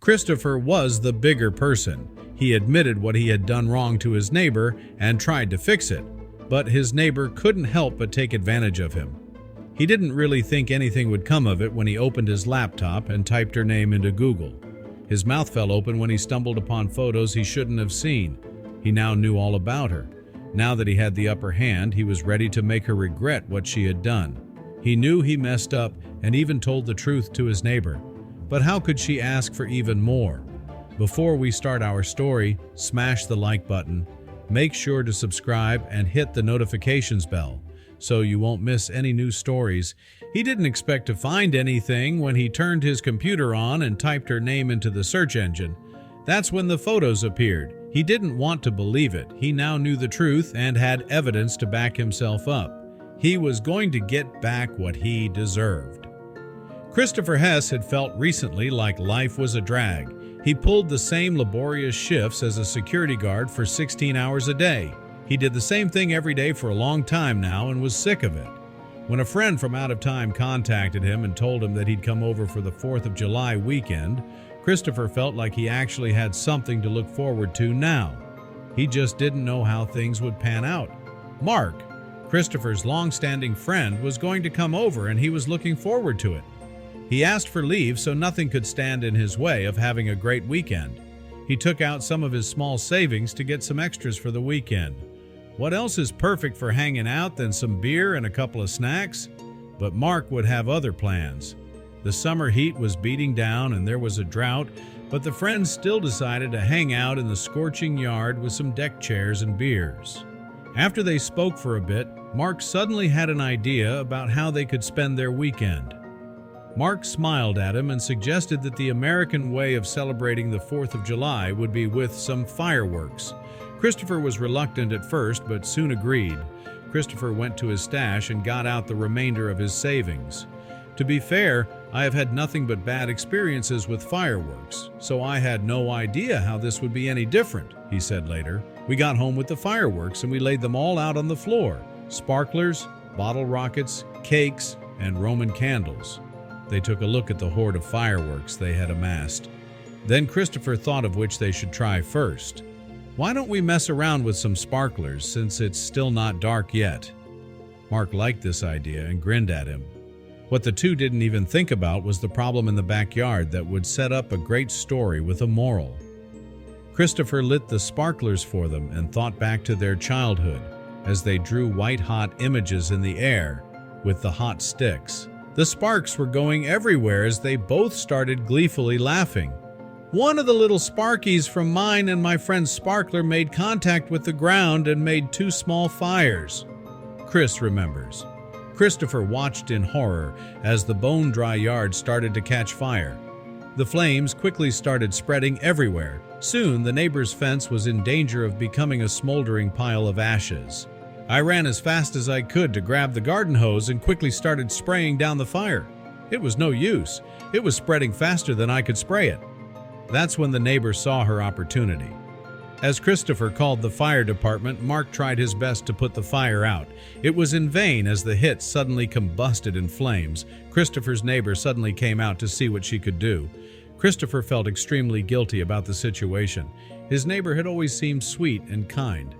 Kristopher was the bigger person. He admitted what he had done wrong to his neighbor and tried to fix it, but his neighbor couldn't help but take advantage of him. He didn't really think anything would come of it when he opened his laptop and typed her name into Google. His mouth fell open when he stumbled upon photos he shouldn't have seen. He now knew all about her. Now that he had the upper hand, he was ready to make her regret what she had done. He knew he messed up and even told the truth to his neighbor. But how could she ask for even more? Before we start our story, smash the like button, make sure to subscribe and hit the notifications bell so you won't miss any new stories. He didn't expect to find anything when he turned his computer on and typed her name into the search engine. That's when the photos appeared. He didn't want to believe it. He now knew the truth and had evidence to back himself up. He was going to get back what he deserved. Kristopher Hess had felt recently like life was a drag. He pulled the same laborious shifts as a security guard for 16 hours a day. He did the same thing every day for a long time now and was sick of it. When a friend from out of time contacted him and told him that he'd come over for the 4th of July weekend, Kristopher felt like he actually had something to look forward to now. He just didn't know how things would pan out. Mark, Kristopher's long-standing friend, was going to come over and he was looking forward to it. He asked for leave so nothing could stand in his way of having a great weekend. He took out some of his small savings to get some extras for the weekend. What else is perfect for hanging out than some beer and a couple of snacks? But Mark would have other plans. The summer heat was beating down and there was a drought, but the friends still decided to hang out in the scorching yard with some deck chairs and beers. After they spoke for a bit, Mark suddenly had an idea about how they could spend their weekend. Mark smiled at him and suggested that the American way of celebrating the 4th of July would be with some fireworks. Kristopher was reluctant at first, but soon agreed. Kristopher went to his stash and got out the remainder of his savings. To be fair, I have had nothing but bad experiences with fireworks, so I had no idea how this would be any different, he said later. We got home with the fireworks and we laid them all out on the floor. Sparklers, bottle rockets, cakes, and Roman candles. They took a look at the hoard of fireworks they had amassed. Then Kristopher thought of which they should try first. Why don't we mess around with some sparklers since it's still not dark yet? Mark liked this idea and grinned at him. What the two didn't even think about was the problem in the backyard that would set up a great story with a moral. Kristopher lit the sparklers for them and thought back to their childhood as they drew white-hot images in the air with the hot sticks. The sparks were going everywhere as they both started gleefully laughing. One of the little sparkies from mine and my friend's sparkler made contact with the ground and made 2 small fires. Chris remembers. Kristopher watched in horror as the bone-dry yard started to catch fire. The flames quickly started spreading everywhere. Soon, the neighbor's fence was in danger of becoming a smoldering pile of ashes. I ran as fast as I could to grab the garden hose and quickly started spraying down the fire. It was no use. It was spreading faster than I could spray it. That's when the neighbor saw her opportunity. As Kristopher called the fire department, Mark tried his best to put the fire out. It was in vain as the hit suddenly combusted in flames. Kristopher's neighbor suddenly came out to see what she could do. Kristopher felt extremely guilty about the situation. His neighbor had always seemed sweet and kind,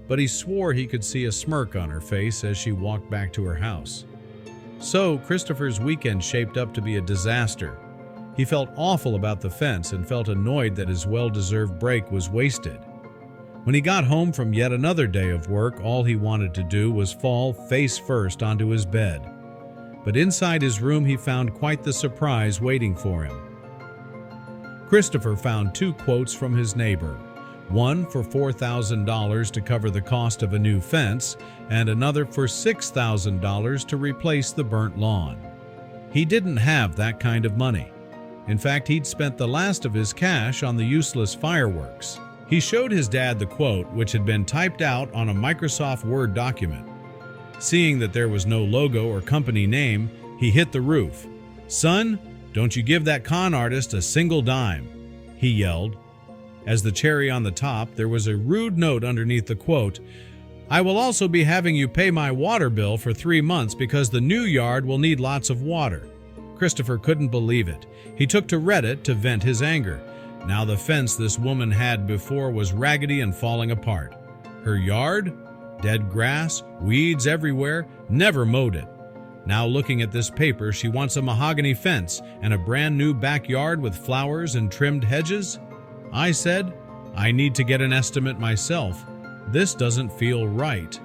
but he swore he could see a smirk on her face as she walked back to her house. So, Kristopher's weekend shaped up to be a disaster. He felt awful about the fence and felt annoyed that his well-deserved break was wasted. When he got home from yet another day of work, all he wanted to do was fall face first onto his bed. But inside his room, he found quite the surprise waiting for him. Kristopher found 2 quotes from his neighbor. One for $4,000 to cover the cost of a new fence, and another for $6,000 to replace the burnt lawn. He didn't have that kind of money. In fact, he'd spent the last of his cash on the useless fireworks. He showed his dad the quote, which had been typed out on a Microsoft Word document. Seeing that there was no logo or company name, he hit the roof. "Son, don't you give that con artist a single dime," he yelled. As the cherry on the top, there was a rude note underneath the quote, "I will also be having you pay my water bill for 3 months because the new yard will need lots of water." Kristopher couldn't believe it. He took to Reddit to vent his anger. Now the fence this woman had before was raggedy and falling apart. Her yard? Dead grass, weeds everywhere, never mowed it. Now looking at this paper, she wants a mahogany fence and a brand new backyard with flowers and trimmed hedges? I said, I need to get an estimate myself. This doesn't feel right.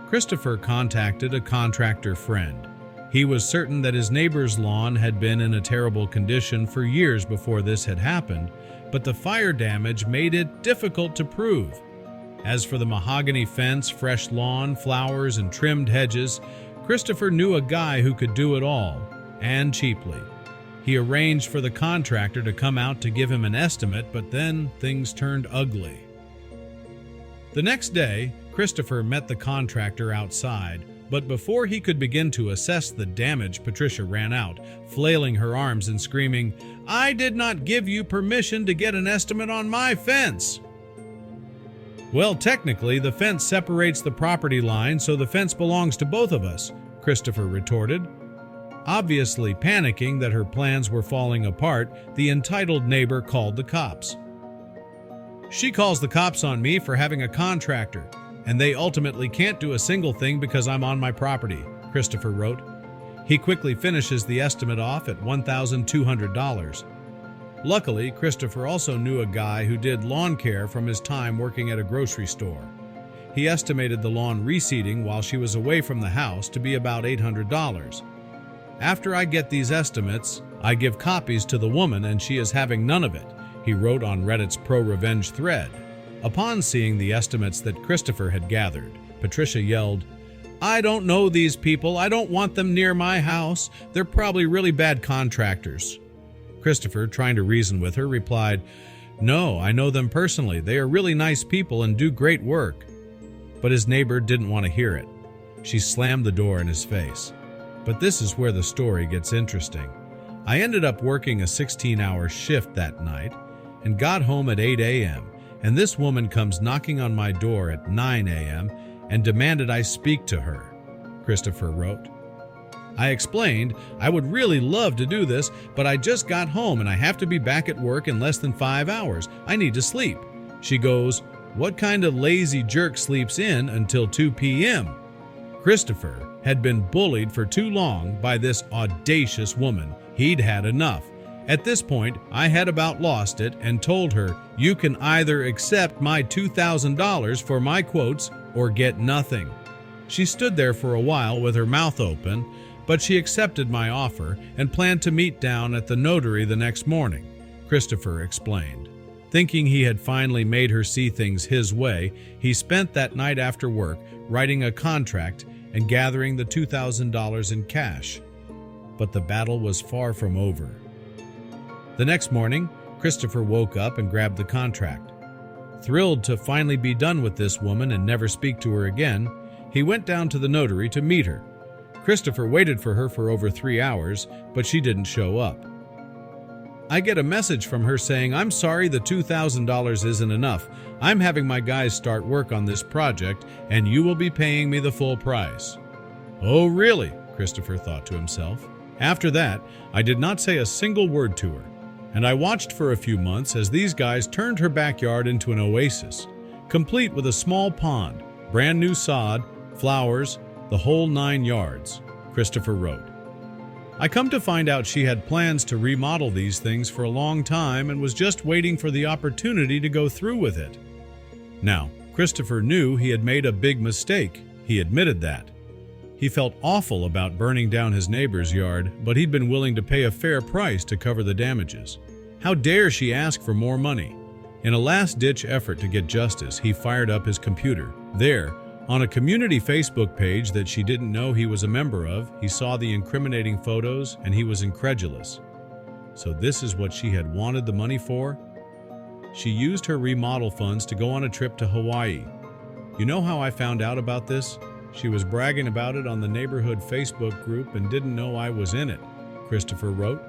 Kristopher contacted a contractor friend. He was certain that his neighbor's lawn had been in a terrible condition for years before this had happened, but the fire damage made it difficult to prove. As for the mahogany fence, fresh lawn, flowers, and trimmed hedges, Kristopher knew a guy who could do it all, and cheaply. He arranged for the contractor to come out to give him an estimate, but then things turned ugly. The next day, Kristopher met the contractor outside, but before he could begin to assess the damage, Patricia ran out, flailing her arms and screaming, "I did not give you permission to get an estimate on my fence!" "Well, technically, the fence separates the property line, so the fence belongs to both of us," Kristopher retorted. Obviously panicking that her plans were falling apart, the entitled neighbor called the cops. "She calls the cops on me for having a contractor, and they ultimately can't do a single thing because I'm on my property," Kristopher wrote. He quickly finishes the estimate off at $1,200. Luckily, Kristopher also knew a guy who did lawn care from his time working at a grocery store. He estimated the lawn reseeding while she was away from the house to be about $800. "After I get these estimates, I give copies to the woman and she is having none of it," he wrote on Reddit's pro-revenge thread. Upon seeing the estimates that Kristopher had gathered, Patricia yelled, "I don't know these people. I don't want them near my house. They're probably really bad contractors." Kristopher, trying to reason with her, replied, "No, I know them personally. They are really nice people and do great work." But his neighbor didn't want to hear it. She slammed the door in his face. But this is where the story gets interesting. I ended up working a 16-hour shift that night and got home at 8 a.m., and this woman comes knocking on my door at 9 a.m. and demanded I speak to her, Kristopher wrote. I explained I would really love to do this, but I just got home and I have to be back at work in less than 5 hours. I need to sleep. She goes, "What kind of lazy jerk sleeps in until 2 p.m.? Kristopher had been bullied for too long by this audacious woman. He'd had enough. At this point, I had about lost it and told her, "You can either accept my $2,000 for my quotes or get nothing." She stood there for a while with her mouth open, but she accepted my offer and planned to meet down at the notary the next morning, Kristopher explained. Thinking he had finally made her see things his way, he spent that night after work writing a contract and gathering the $2,000 in cash. But the battle was far from over. The next morning, Kristopher woke up and grabbed the contract. Thrilled to finally be done with this woman and never speak to her again, he went down to the notary to meet her. Kristopher waited for her for over 3 hours, but she didn't show up. I get a message from her saying, "I'm sorry, the $2,000 isn't enough. I'm having my guys start work on this project, and you will be paying me the full price." "Oh, really?" Kristopher thought to himself. After that, I did not say a single word to her, and I watched for a few months as these guys turned her backyard into an oasis, complete with a small pond, brand new sod, flowers, the whole 9 yards, Kristopher wrote. I come to find out she had plans to remodel these things for a long time and was just waiting for the opportunity to go through with it. Now, Kristopher knew he had made a big mistake. He admitted that. He felt awful about burning down his neighbor's yard, but he'd been willing to pay a fair price to cover the damages. How dare she ask for more money? In a last-ditch effort to get justice, he fired up his computer. There, on a community Facebook page that she didn't know he was a member of, he saw the incriminating photos and he was incredulous. So this is what she had wanted the money for? She used her remodel funds to go on a trip to Hawaii. You know how I found out about this? She was bragging about it on the neighborhood Facebook group and didn't know I was in it, Kristopher wrote.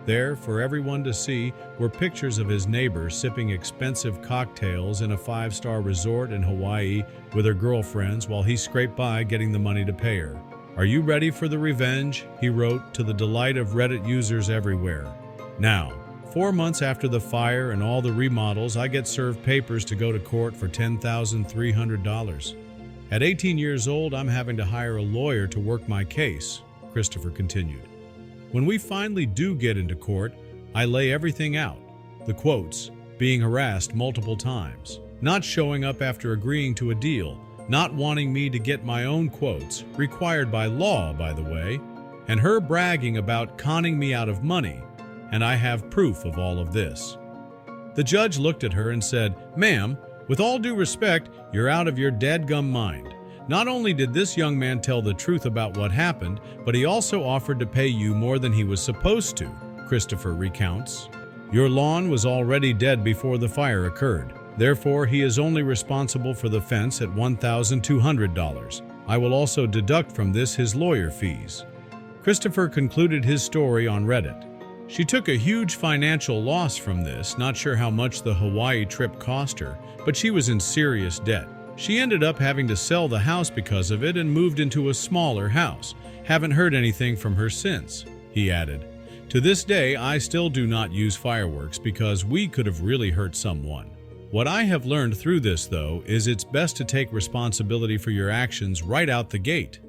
There, for everyone to see, were pictures of his neighbor sipping expensive cocktails in a 5-star resort in Hawaii with her girlfriends while he scraped by getting the money to pay her. "Are you ready for the revenge?" he wrote, to the delight of Reddit users everywhere. Now, 4 months after the fire and all the remodels, I get served papers to go to court for $10,300. At 18 years old, I'm having to hire a lawyer to work my case, Kristopher continued. When we finally do get into court, I lay everything out. The quotes, being harassed multiple times, not showing up after agreeing to a deal, not wanting me to get my own quotes, required by law, by the way, and her bragging about conning me out of money, and I have proof of all of this. The judge looked at her and said, "Ma'am, with all due respect, you're out of your dadgum mind. Not only did this young man tell the truth about what happened, but he also offered to pay you more than he was supposed to," Kristopher recounts. "Your lawn was already dead before the fire occurred. Therefore, he is only responsible for the fence at $1,200. I will also deduct from this his lawyer fees." Kristopher concluded his story on Reddit. She took a huge financial loss from this, not sure how much the Hawaii trip cost her, but she was in serious debt. She ended up having to sell the house because of it and moved into a smaller house. "Haven't heard anything from her since," he added. "To this day, I still do not use fireworks because we could have really hurt someone. What I have learned through this, though, is it's best to take responsibility for your actions right out the gate.